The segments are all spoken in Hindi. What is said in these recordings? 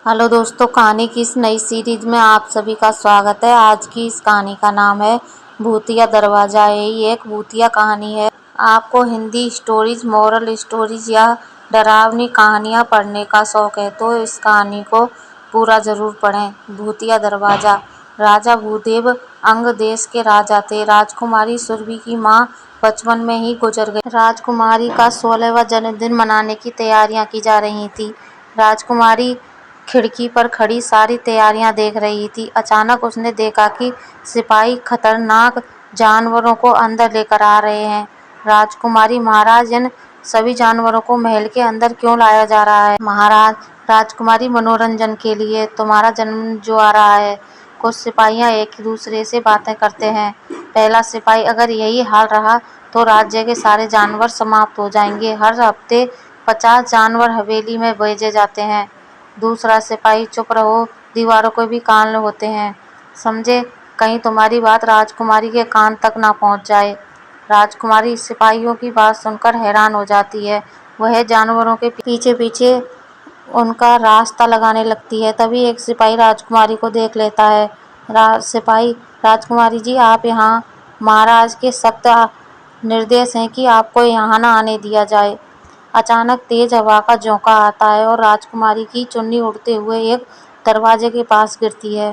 हेलो दोस्तों, कहानी की इस नई सीरीज में आप सभी का स्वागत है। आज की इस कहानी का नाम है भूतिया दरवाजा। ये एक भूतिया कहानी है। आपको हिंदी स्टोरीज, मोरल स्टोरीज या डरावनी कहानियाँ पढ़ने का शौक है तो इस कहानी को पूरा जरूर पढ़ें। भूतिया दरवाजा। राजा भूदेव अंग देश के राजा थे। राजकुमारी सुरभि की माँ बचपन में ही गुजर गई। राजकुमारी का 16वां जन्मदिन मनाने की तैयारियां की जा रही थी। राजकुमारी खिड़की पर खड़ी सारी तैयारियां देख रही थी। अचानक उसने देखा कि सिपाही खतरनाक जानवरों को अंदर लेकर आ रहे हैं। राजकुमारी, महाराज, इन सभी जानवरों को महल के अंदर क्यों लाया जा रहा है? महाराज, राजकुमारी, मनोरंजन के लिए। तुम्हारा जन्म जो आ रहा है। कुछ सिपाहियां एक दूसरे से बातें करते हैं। पहला सिपाही, अगर यही हाल रहा तो राज्य के सारे जानवर समाप्त हो जाएंगे। हर हफ्ते 50 जानवर हवेली में भेजे जाते हैं। दूसरा सिपाही, चुप रहो, दीवारों को भी कान होते हैं, समझे? कहीं तुम्हारी बात राजकुमारी के कान तक ना पहुंच जाए। राजकुमारी सिपाहियों की बात सुनकर हैरान हो जाती है। वह जानवरों के पीछे पीछे उनका रास्ता लगाने लगती है। तभी एक सिपाही राजकुमारी को देख लेता है। सिपाही, राजकुमारी जी, आप यहाँ। महाराज के सख्त निर्देश हैं कि आपको यहाँ ना आने दिया जाए। अचानक तेज हवा का झोंका आता है और राजकुमारी की चुन्नी उड़ते हुए एक दरवाजे के पास गिरती है।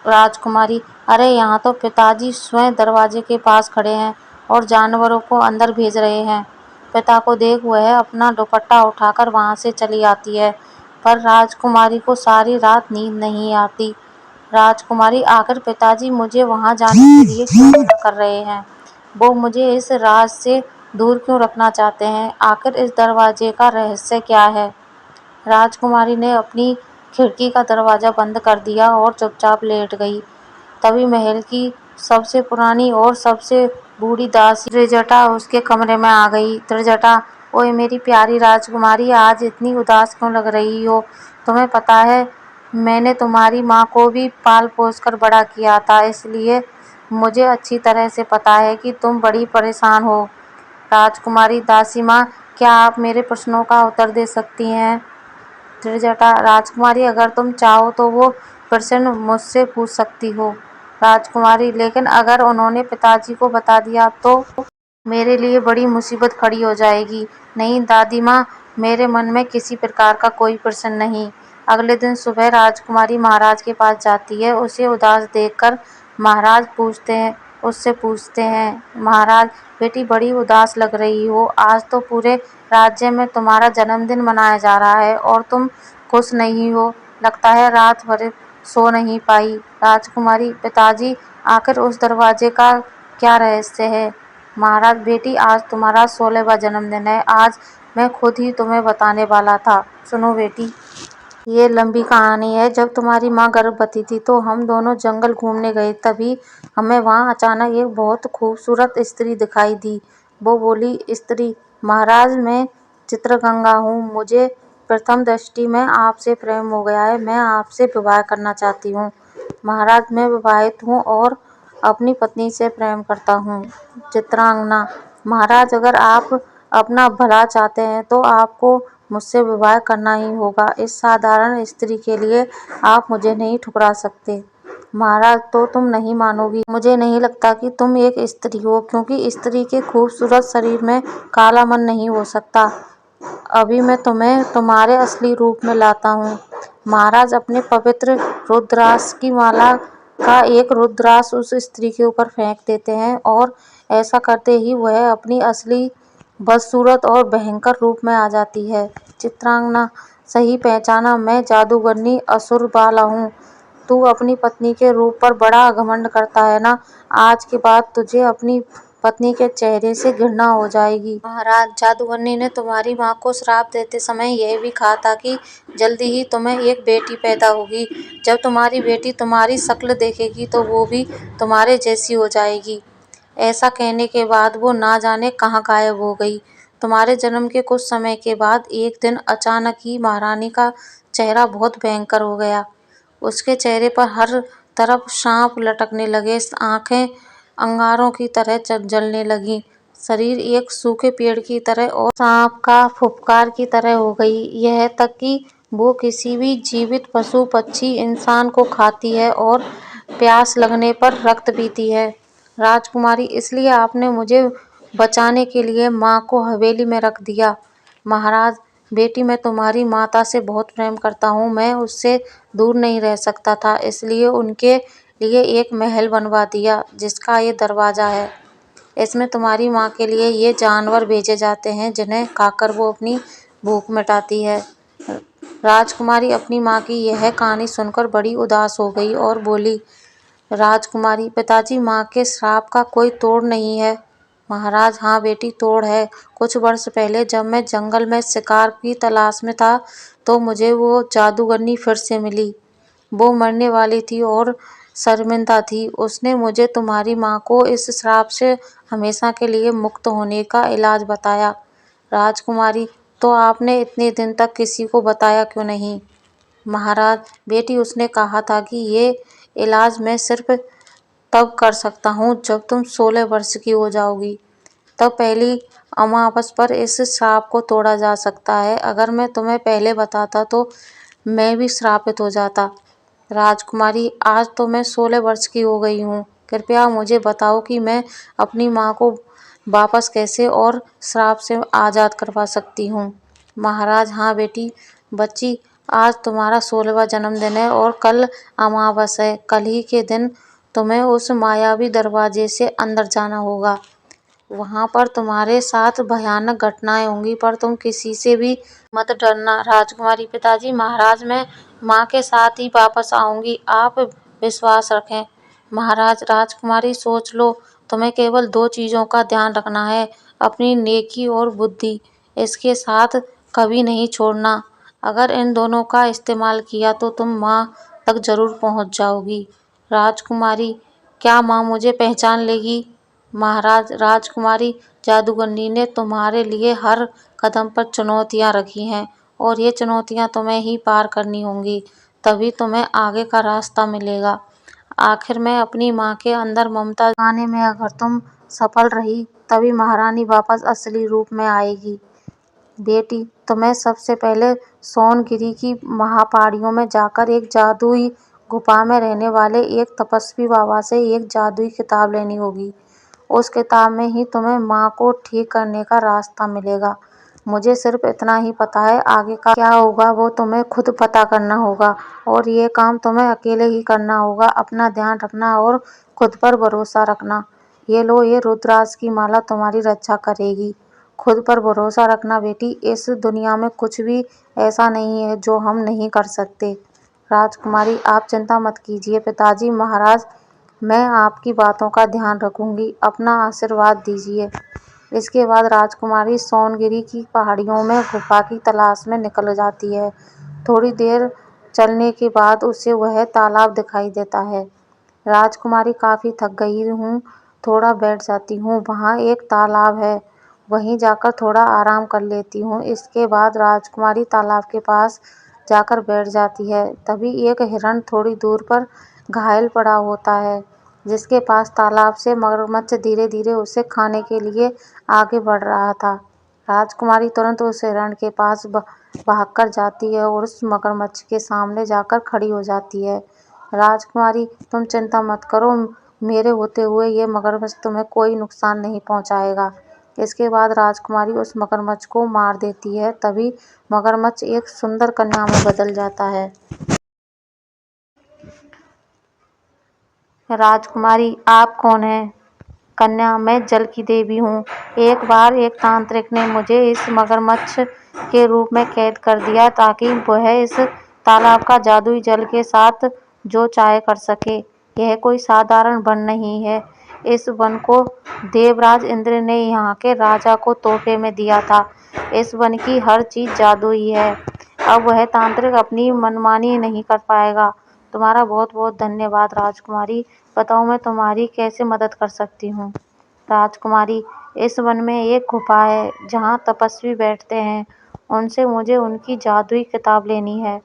राजकुमारी, अरे यहाँ तो पिताजी स्वयं दरवाजे के पास खड़े हैं और जानवरों को अंदर भेज रहे हैं। पिता को देख वह अपना दुपट्टा उठाकर वहां से चली आती है, पर राजकुमारी को सारी रात नींद नहीं आती। राजकुमारी, आखिर पिताजी मुझे वहां जाने के लिए क्यों मना कर रहे हैं? वो मुझे इस राज से दूर क्यों रखना चाहते हैं? आखिर इस दरवाजे का रहस्य क्या है? राजकुमारी ने अपनी खिड़की का दरवाजा बंद कर दिया और चुपचाप लेट गई। तभी महल की सबसे पुरानी और सबसे बूढ़ी दासी त्रिजटा उसके कमरे में आ गई। त्रिजटा, ओए मेरी प्यारी राजकुमारी, आज इतनी उदास क्यों लग रही हो? तुम्हें पता है, मैंने तुम्हारी माँ को भी पाल पोस कर बड़ा किया था, इसलिए मुझे अच्छी तरह से पता है कि तुम बड़ी परेशान हो। राजकुमारी, दासी माँ, क्या आप मेरे प्रश्नों का उत्तर दे सकती हैं? त्रिजटा, राजकुमारी, अगर तुम चाहो तो वो प्रश्न मुझसे पूछ सकती हो। राजकुमारी, लेकिन अगर उन्होंने पिताजी को बता दिया तो मेरे लिए बड़ी मुसीबत खड़ी हो जाएगी। नहीं दादी माँ, मेरे मन में किसी प्रकार का कोई प्रश्न नहीं। अगले दिन सुबह राजकुमारी महाराज के पास जाती है। उसे उदास देखकर महाराज उससे पूछते हैं, महाराज बेटी, बड़ी उदास लग रही हो। आज तो पूरे राज्य में तुम्हारा जन्मदिन मनाया जा रहा है और तुम खुश नहीं हो। लगता है रात भर सो नहीं पाई। राजकुमारी, पिताजी, आखिर उस दरवाजे का क्या रहस्य है? महाराज, बेटी, आज तुम्हारा 16वां जन्मदिन है। आज मैं खुद ही तुम्हें बताने वाला था। सुनो बेटी, ये लंबी कहानी है। जब तुम्हारी माँ गर्भवती थी तो हम दोनों जंगल घूमने गए। तभी हमें वहाँ अचानक एक बहुत खूबसूरत स्त्री दिखाई दी। वो बोली, स्त्री, महाराज, मैं चित्रगंगा हूँ। मुझे प्रथम दृष्टि में आपसे प्रेम हो गया है। मैं आपसे विवाह करना चाहती हूँ। महाराज, मैं विवाहित हूँ और अपनी पत्नी से प्रेम करता हूँ। चित्रांगना, महाराज, अगर आप अपना भला चाहते हैं तो आपको मुझसे विवाह करना ही होगा। इस साधारण स्त्री के लिए आप मुझे नहीं ठुकरा सकते। महाराज, तो तुम नहीं मानोगी? मुझे नहीं लगता कि तुम एक स्त्री हो, क्योंकि स्त्री के खूबसूरत शरीर में काला मन नहीं हो सकता। अभी मैं तुम्हें तुम्हारे असली रूप में लाता हूँ। महाराज अपने पवित्र रुद्राक्ष की माला का एक रुद्राक्ष उस स्त्री के ऊपर फेंक देते हैं और ऐसा करते ही वह अपनी असली बदसूरत और भयंकर रूप में आ जाती है। चित्रांगना, सही पहचाना, मैं जादूगरनी असुरबाला हूँ। तू अपनी पत्नी के रूप पर बड़ा घमंड करता है ना? आज के बाद तुझे अपनी पत्नी के चेहरे से घृणा हो जाएगी। महाराज, जादूगरनी ने तुम्हारी माँ को श्राप देते समय यह भी कहा था कि जल्दी ही तुम्हें एक बेटी पैदा होगी। जब तुम्हारी बेटी तुम्हारी शक्ल देखेगी तो वो भी तुम्हारे जैसी हो जाएगी। ऐसा कहने के बाद वो ना जाने कहाँ गायब हो गई। तुम्हारे जन्म के कुछ समय के बाद एक दिन अचानक ही महारानी का चेहरा बहुत भयंकर हो गया। उसके चेहरे पर हर तरफ सांप लटकने लगे, आंखें अंगारों की तरह जलने लगी, शरीर एक सूखे पेड़ की तरह और सांप का फुफकार की तरह हो गई। यह तक कि वो किसी भी जीवित पशु पक्षी इंसान को खाती है और प्यास लगने पर रक्त पीती है। राजकुमारी, इसलिए आपने मुझे बचाने के लिए माँ को हवेली में रख दिया। महाराज, बेटी, मैं तुम्हारी माता से बहुत प्रेम करता हूँ। मैं उससे दूर नहीं रह सकता था, इसलिए उनके लिए एक महल बनवा दिया जिसका ये दरवाजा है। इसमें तुम्हारी माँ के लिए ये जानवर भेजे जाते हैं जिन्हें खाकर वो अपनी भूख मिटाती है। राजकुमारी अपनी माँ की यह कहानी सुनकर बड़ी उदास हो गई और बोली, राजकुमारी, पिताजी, माँ के श्राप का कोई तोड़ नहीं है। महाराज, हाँ बेटी, तोड़ है। कुछ वर्ष पहले जब मैं जंगल में शिकार की तलाश में था तो मुझे वो जादूगरनी फिर से मिली। वो मरने वाली थी और शर्मिंदा थी। उसने मुझे तुम्हारी माँ को इस श्राप से हमेशा के लिए मुक्त होने का इलाज बताया। राजकुमारी, तो आपने इतने दिन तक किसी को बताया क्यों नहीं? महाराज, बेटी, उसने कहा था कि ये इलाज मैं सिर्फ तब कर सकता हूँ जब तुम 16 वर्ष की हो जाओगी। तब पहली अमावस पर इस श्राप को तोड़ा जा सकता है। अगर मैं तुम्हें पहले बताता तो मैं भी श्रापित हो जाता। राजकुमारी, आज तो मैं 16 वर्ष की हो गई हूँ। कृपया मुझे बताओ कि मैं अपनी माँ को वापस कैसे और श्राप से आज़ाद करवा सकती हूँ। महाराज, हाँ बेटी, बच्ची, आज तुम्हारा 16वां जन्मदिन है और कल अमावस है। कल ही के दिन तुम्हें उस मायावी दरवाजे से अंदर जाना होगा। वहां पर तुम्हारे साथ भयानक घटनाएं होंगी, पर तुम किसी से भी मत डरना। राजकुमारी, पिताजी, महाराज, मैं माँ के साथ ही वापस आऊंगी, आप विश्वास रखें। महाराज, राजकुमारी, सोच लो, तुम्हें केवल 2 चीजों का ध्यान रखना है, अपनी नेकी और बुद्धि। इसके साथ कभी नहीं छोड़ना। अगर इन दोनों का इस्तेमाल किया तो तुम माँ तक जरूर पहुंच जाओगी। राजकुमारी, क्या माँ मुझे पहचान लेगी? महाराज, राजकुमारी, जादूगरनी ने तुम्हारे लिए हर कदम पर चुनौतियां रखी हैं और ये चुनौतियां तुम्हें ही पार करनी होंगी, तभी तुम्हें आगे का रास्ता मिलेगा। आखिर में अपनी माँ के अंदर ममता जगाने में अगर तुम सफल रही तभी महारानी वापस असली रूप में आएगी। बेटी, तुम्हें सबसे पहले सोनगिरी की महापहाड़ियों में जाकर एक जादुई गुफा में रहने वाले एक तपस्वी बाबा से एक जादुई किताब लेनी होगी। उस किताब में ही तुम्हें माँ को ठीक करने का रास्ता मिलेगा। मुझे सिर्फ इतना ही पता है, आगे का क्या होगा वो तुम्हें खुद पता करना होगा और ये काम तुम्हें अकेले ही करना होगा। अपना ध्यान रखना और खुद पर भरोसा रखना। ये लो, ये रुद्राक्ष की माला तुम्हारी रक्षा करेगी। खुद पर भरोसा रखना बेटी, इस दुनिया में कुछ भी ऐसा नहीं है जो हम नहीं कर सकते। राजकुमारी, आप चिंता मत कीजिए। पिताजी, महाराज, मैं आपकी बातों का ध्यान रखूंगी। अपना आशीर्वाद दीजिए। इसके बाद राजकुमारी सोनगिरी की पहाड़ियों में गुफा की तलाश में निकल जाती है। थोड़ी देर चलने के बाद उसे वह तालाब दिखाई देता है। राजकुमारी, काफी थक गई हूँ, थोड़ा बैठ जाती हूँ। वहाँ एक तालाब है, वहीं जाकर थोड़ा आराम कर लेती हूँ। इसके बाद राजकुमारी तालाब के पास जाकर बैठ जाती है। तभी एक हिरण थोड़ी दूर पर घायल पड़ा होता है, जिसके पास तालाब से मगरमच्छ धीरे धीरे उसे खाने के लिए आगे बढ़ रहा था। राजकुमारी तुरंत उस हिरण के पास भागकर जाती है और उस मगरमच्छ के सामने जाकर खड़ी हो जाती है। राजकुमारी, तुम चिंता मत करो, मेरे होते हुए ये मगरमच्छ तुम्हें कोई नुकसान नहीं पहुंचाएगा। इसके बाद राजकुमारी उस मगरमच्छ को मार देती है। तभी मगरमच्छ एक सुंदर कन्या में बदल जाता है। राजकुमारी, आप कौन हैं? कन्या, मैं जल की देवी हूँ। एक बार एक तांत्रिक ने मुझे इस मगरमच्छ के रूप में कैद कर दिया ताकि वह इस तालाब का जादुई जल के साथ जो चाहे कर सके। यह कोई साधारण वन नहीं है। इस वन को देवराज इंद्र ने यहाँ के राजा को तोहफे में दिया था। इस वन की हर चीज जादुई है। अब वह तांत्रिक अपनी मनमानी नहीं कर पाएगा। तुम्हारा बहुत बहुत धन्यवाद राजकुमारी। बताओ, मैं तुम्हारी कैसे मदद कर सकती हूँ? राजकुमारी, इस वन में एक गुफा है जहाँ तपस्वी बैठते हैं। उनसे मुझे उनकी जादुई किताब लेनी है।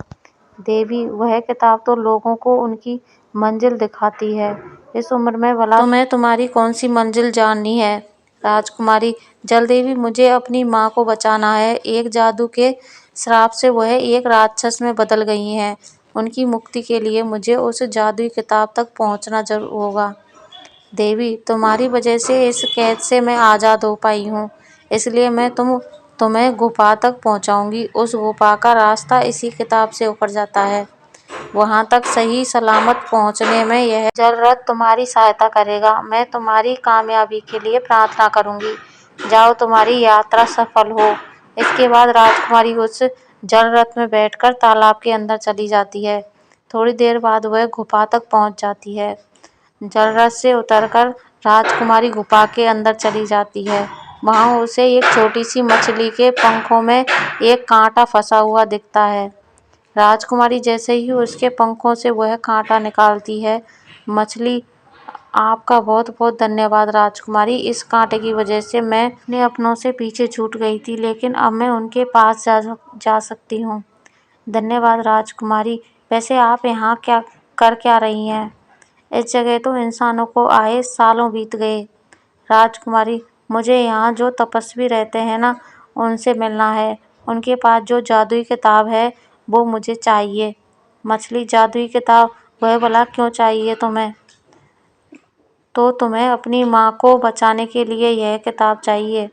देवी, वह किताब तो लोगों को उनकी मंजिल दिखाती है। इस उम्र में भला तुम्हें तुम्हारी कौन सी मंजिल जाननी है? राजकुमारी, जल देवी, मुझे अपनी माँ को बचाना है। एक जादू के श्राप से वह एक राक्षस में बदल गई हैं। उनकी मुक्ति के लिए मुझे उस जादुई किताब तक पहुंचना जरूर होगा। देवी, तुम्हारी वजह से इस कैद से मैं आज़ाद हो पाई हूँ, इसलिए मैं तुम्हें गुफा तक पहुँचाऊँगी। उस गुफा का रास्ता इसी किताब से ऊपर जाता है। वहाँ तक सही सलामत पहुँचने में यह जल रथ तुम्हारी सहायता करेगा। मैं तुम्हारी कामयाबी के लिए प्रार्थना करूँगी। जाओ, तुम्हारी यात्रा सफल हो। इसके बाद राजकुमारी उस जल रथ में बैठकर तालाब के अंदर चली जाती है। थोड़ी देर बाद वह गुफा तक पहुँच जाती है। जल रथ से उतरकर राजकुमारी गुफा के अंदर चली जाती है। वहाँ उसे एक छोटी सी मछली के पंखों में एक कांटा फंसा हुआ दिखता है। राजकुमारी जैसे ही उसके पंखों से वह कांटा निकालती है, मछली, आपका बहुत बहुत धन्यवाद राजकुमारी। इस कांटे की वजह से मैं अपने अपनों से पीछे छूट गई थी, लेकिन अब मैं उनके पास जा सकती हूँ। धन्यवाद राजकुमारी। वैसे आप यहाँ क्या रही हैं? इस जगह तो इंसानों को आए सालों बीत गए। राजकुमारी, मुझे यहाँ जो तपस्वी रहते हैं ना, उनसे मिलना है। उनके पास जो जादुई किताब है वो मुझे चाहिए। मछली, जादुई किताब? वह भला क्यों चाहिए तुम्हें? तो तुम्हें अपनी माँ को बचाने के लिए यह किताब चाहिए।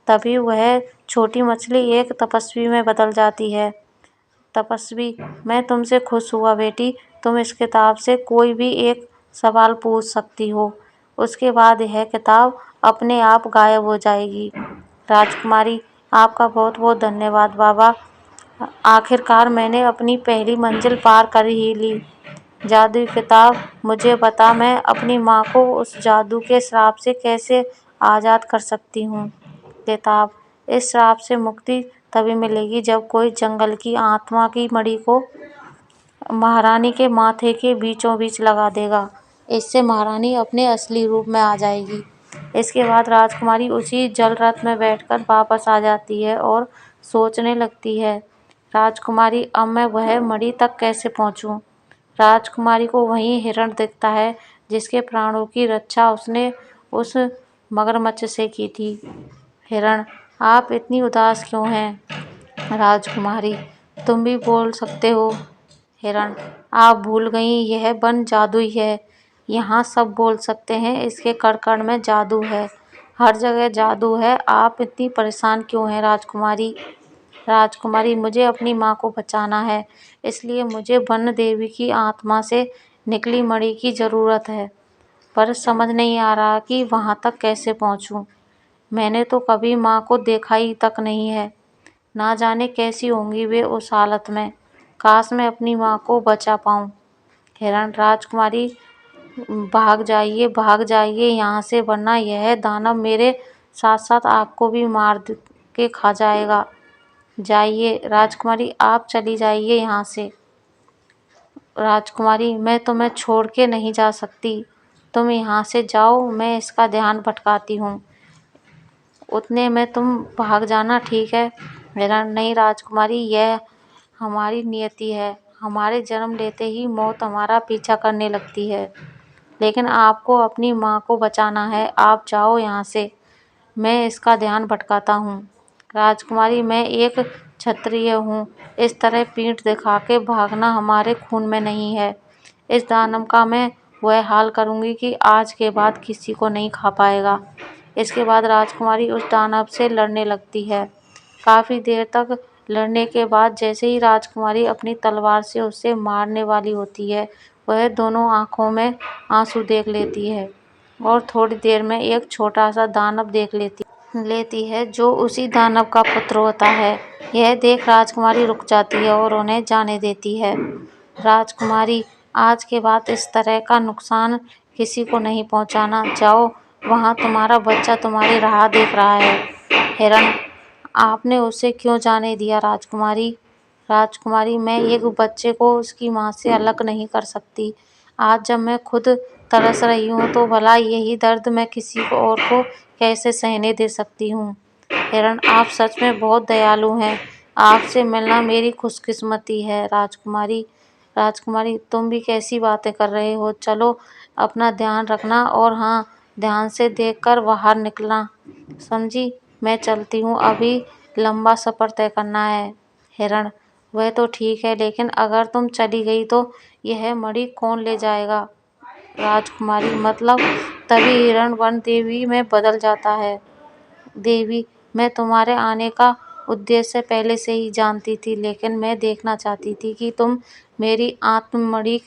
तभी वह छोटी मछली एक तपस्वी में बदल जाती है। तपस्वी, मैं तुमसे खुश हुआ बेटी। तुम इस किताब से कोई भी एक सवाल पूछ सकती हो, उसके बाद यह किताब अपने आप गायब हो जाएगी। राजकुमारी, आपका बहुत बहुत धन्यवाद बाबा। आखिरकार मैंने अपनी पहली मंजिल पार कर ही ली। जादुई किताब, मुझे बता, मैं अपनी माँ को उस जादू के श्राप से कैसे आज़ाद कर सकती हूँ। किताब, इस श्राप से मुक्ति तभी मिलेगी जब कोई जंगल की आत्मा की मणि को महारानी के माथे के बीचों बीच लगा देगा। इससे महारानी अपने असली रूप में आ जाएगी। इसके बाद राजकुमारी उसी जल रथ में बैठकर वापस आ जाती है और सोचने लगती है, राजकुमारी, अब मैं वह मणि तक कैसे पहुंचूं? राजकुमारी को वहीं हिरण दिखता है जिसके प्राणों की रक्षा उसने उस मगरमच्छ से की थी। हिरण, आप इतनी उदास क्यों हैं? राजकुमारी, तुम भी बोल सकते हो। हिरण, आप भूल गई, यह वन जादुई है। यहाँ सब बोल सकते हैं। इसके कण-कण में जादू है, हर जगह जादू है। आप इतनी परेशान क्यों हैं राजकुमारी? राजकुमारी, मुझे अपनी माँ को बचाना है, इसलिए मुझे वन देवी की आत्मा से निकली मणि की ज़रूरत है, पर समझ नहीं आ रहा कि वहाँ तक कैसे पहुँचूँ। मैंने तो कभी माँ को देखा ही तक नहीं है। ना जाने कैसी होंगी वे उस हालत में। काश मैं अपनी माँ को बचा पाऊँ। हिरण, राजकुमारी, भाग जाइए यहाँ से, वरना यह दानव मेरे साथ साथ आपको भी मार के खा जाएगा। जाइए राजकुमारी, आप चली जाइए यहाँ से। राजकुमारी, मैं तुम्हें छोड़ के नहीं जा सकती। तुम यहाँ से जाओ, मैं इसका ध्यान भटकाती हूँ। उतने में तुम भाग जाना, ठीक है? हिरण, नहीं राजकुमारी, यह हमारी नियति है। हमारे जन्म लेते ही मौत हमारा पीछा करने लगती है, लेकिन आपको अपनी माँ को बचाना है। आप जाओ यहाँ से, मैं इसका ध्यान भटकाता हूँ। राजकुमारी, मैं एक क्षत्रिय हूँ, इस तरह पीठ दिखा के भागना हमारे खून में नहीं है। इस दानव का मैं वह हाल करूँगी कि आज के बाद किसी को नहीं खा पाएगा। इसके बाद राजकुमारी उस दानव से लड़ने लगती है। काफ़ी देर तक लड़ने के बाद जैसे ही राजकुमारी अपनी तलवार से उसे मारने वाली होती है, वह दोनों आँखों में आंसू देख लेती है और थोड़ी देर में एक छोटा सा दानव देख लेती है जो उसी दानव का पुत्र होता है। यह देख राजकुमारी रुक जाती है और उन्हें जाने देती है। राजकुमारी, आज के बाद इस तरह का नुकसान किसी को नहीं पहुंचाना। जाओ, वहाँ तुम्हारा बच्चा तुम्हारी राह देख रहा है। हिरण, आपने उसे क्यों जाने दिया राजकुमारी? राजकुमारी, मैं एक बच्चे को उसकी माँ से अलग नहीं कर सकती। आज जब मैं खुद तरस रही हूँ तो भला यही दर्द मैं किसी को और को कैसे सहने दे सकती हूँ? हिरण, आप सच में बहुत दयालु हैं। आपसे मिलना मेरी खुशकिस्मती है। राजकुमारी, राजकुमारी, तुम भी कैसी बातें कर रहे हो? चलो, अपना ध्यान रखना और हाँ, ध्यान से देखकर बाहर निकलना, समझी? मैं चलती हूँ, अभी लंबा सफ़र तय करना है। हिरण: वह तो ठीक है, लेकिन अगर तुम चली गई तो यह मणि कौन ले जाएगा? राजकुमारी: मतलब? तभी हिरण वन देवी में बदल जाता है। देवी: मैं तुम्हारे आने का उद्देश्य पहले से ही जानती थी, लेकिन मैं देखना चाहती थी कि तुम मेरी आत्ममणि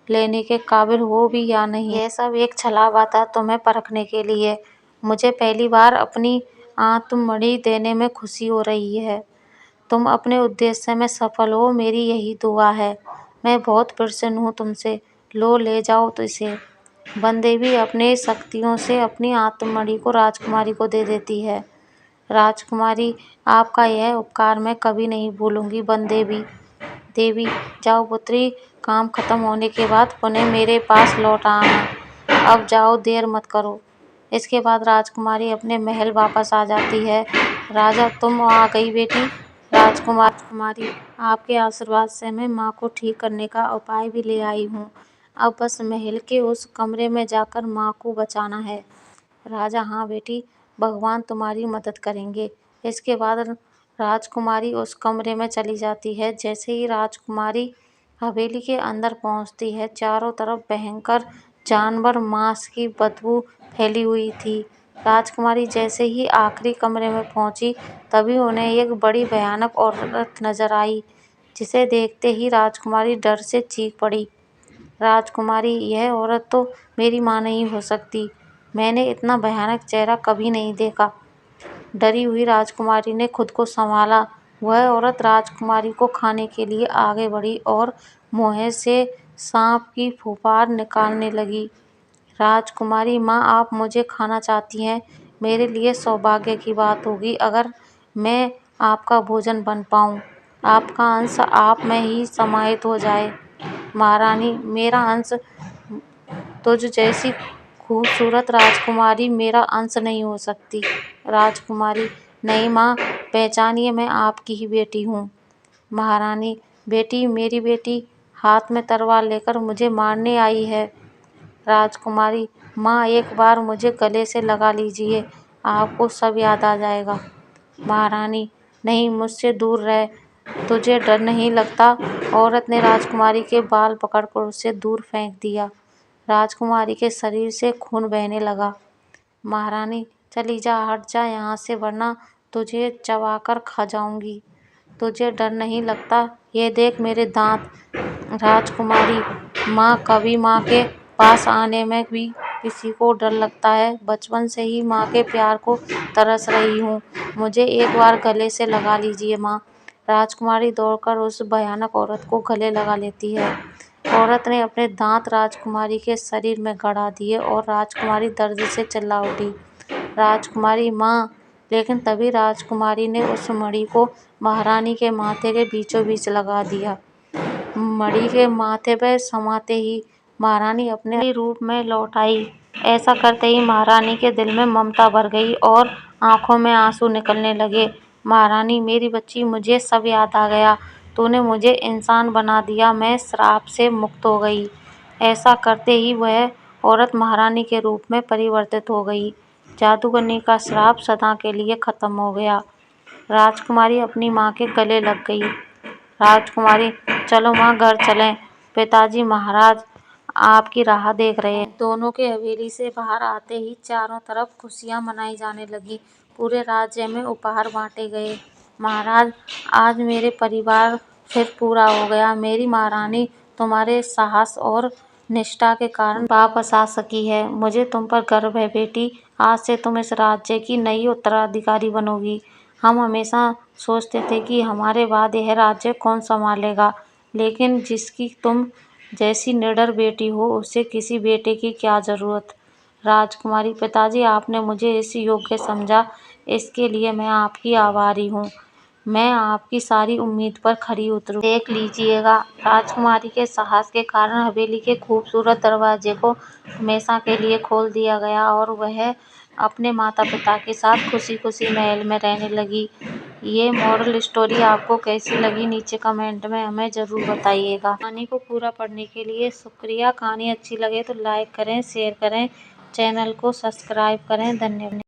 लेने के काबिल हो भी या नहीं। यह सब एक छलावा था तुम्हें परखने के लिए। मुझे पहली बार अपनी आत्ममणि देने में खुशी हो रही है। तुम अपने उद्देश्य में सफल हो, मेरी यही दुआ है। मैं बहुत प्रसन्न हूँ तुमसे। लो, ले जाओ तो इसे। वनदेवी अपने शक्तियों से अपनी आत्ममणि को राजकुमारी को दे देती है। राजकुमारी: आपका यह उपकार मैं कभी नहीं भूलूंगी वनदेवी। देवी: जाओ पुत्री, काम खत्म होने के बाद पुनः मेरे पास लौट आना। अब जाओ, देर मत करो। इसके बाद राजकुमारी अपने महल वापस आ जाती है। राजा: तुम आ गई बेटी। राजकुमारी: आपके आशीर्वाद से मैं माँ को ठीक करने का उपाय भी ले आई हूँ। अब बस महल के उस कमरे में जाकर माँ को बचाना है। राजा: हाँ बेटी, भगवान तुम्हारी मदद करेंगे। इसके बाद राजकुमारी उस कमरे में चली जाती है। जैसे ही राजकुमारी हवेली के अंदर पहुंचती है, चारों तरफ भयंकर जानवर मांस की बदबू फैली हुई थी। राजकुमारी जैसे ही आखिरी कमरे में पहुंची, तभी उन्हें एक बड़ी भयानक औरत नजर आई, जिसे देखते ही राजकुमारी डर से चीख पड़ी। राजकुमारी: यह औरत तो मेरी माँ नहीं हो सकती। मैंने इतना भयानक चेहरा कभी नहीं देखा। डरी हुई राजकुमारी ने खुद को संभाला। वह औरत राजकुमारी को खाने के लिए आगे बढ़ी और मुंह से सांप की फुफकार निकालने लगी। राजकुमारी: माँ, आप मुझे खाना चाहती हैं? मेरे लिए सौभाग्य की बात होगी अगर मैं आपका भोजन बन पाऊँ। आपका अंश आप में ही समाहित हो जाए। महारानी: मेरा अंश? तुझ जैसी खूबसूरत राजकुमारी मेरा अंश नहीं हो सकती। राजकुमारी: नहीं माँ, पहचानिए, मैं आपकी ही बेटी हूँ। महारानी: बेटी? मेरी बेटी हाथ में तलवार लेकर मुझे मारने आई है। राजकुमारी: माँ, एक बार मुझे गले से लगा लीजिए, आपको सब याद आ जाएगा। महारानी: नहीं, मुझसे दूर रह, तुझे डर नहीं लगता? औरत ने राजकुमारी के बाल पकड़कर उसे दूर फेंक दिया। राजकुमारी के शरीर से खून बहने लगा। महारानी: चली जा, हट जा यहाँ से, वरना तुझे चबाकर खा जाऊंगी। तुझे डर नहीं लगता? ये देख मेरे दांत। राजकुमारी: माँ, कभी माँ के पास आने में भी किसी को डर लगता है? बचपन से ही माँ के प्यार को तरस रही हूँ। मुझे एक बार गले से लगा लीजिए माँ। राजकुमारी दौड़कर उस भयानक औरत को गले लगा लेती है। औरत ने अपने दांत राजकुमारी के शरीर में गड़ा दिए और राजकुमारी दर्द से चिल्ला उठी। राजकुमारी: माँ! लेकिन तभी राजकुमारी ने उस मणि को महारानी के माथे के बीचों बीच लगा दिया। मणि के माथे पर समाते ही महारानी अपने रूप में लौट आई। ऐसा करते ही महारानी के दिल में ममता भर गई और आंखों में आंसू निकलने लगे। महारानी: मेरी बच्ची, मुझे सब याद आ गया। तूने मुझे इंसान बना दिया, मैं श्राप से मुक्त हो गई। ऐसा करते ही वह औरत महारानी के रूप में परिवर्तित हो गई। जादूगरनी का श्राप सदा के लिए खत्म हो गया। राजकुमारी अपनी माँ के गले लग गई। राजकुमारी: चलो माँ, घर चलें। पिताजी महाराज आपकी राह देख रहे हैं। दोनों के हवेली से बाहर आते ही चारों तरफ खुशियां मनाई जाने लगी। पूरे राज्य में उपहार बांटे गए। महाराज, आज मेरे परिवार फिर पूरा हो गया। मेरी महारानी तुम्हारे साहस और निष्ठा के कारण वापस आ सकी है। मुझे तुम पर गर्व है बेटी। आज से तुम इस राज्य की नई उत्तराधिकारी बनोगी। हम हमेशा सोचते थे कि हमारे बाद यह राज्य कौन संभालेगा, लेकिन जिसकी तुम जैसी निडर बेटी हो, उसे किसी बेटे की क्या जरूरत। राजकुमारी: पिताजी, आपने मुझे इस योग्य समझा, इसके लिए मैं आपकी आभारी हूँ। मैं आपकी सारी उम्मीद पर खरी उतरूँ। देख लीजिएगा। राजकुमारी के साहस के कारण हवेली के खूबसूरत दरवाजे को हमेशा के लिए खोल दिया गया और वह अपने माता पिता के साथ खुशी खुशी महल में रहने लगी। ये मॉरल स्टोरी आपको कैसी लगी, नीचे कमेंट में हमें ज़रूर बताइएगा। कहानी को पूरा पढ़ने के लिए शुक्रिया। कहानी अच्छी लगे तो लाइक करें, शेयर करें, चैनल को सब्सक्राइब करें। धन्यवाद।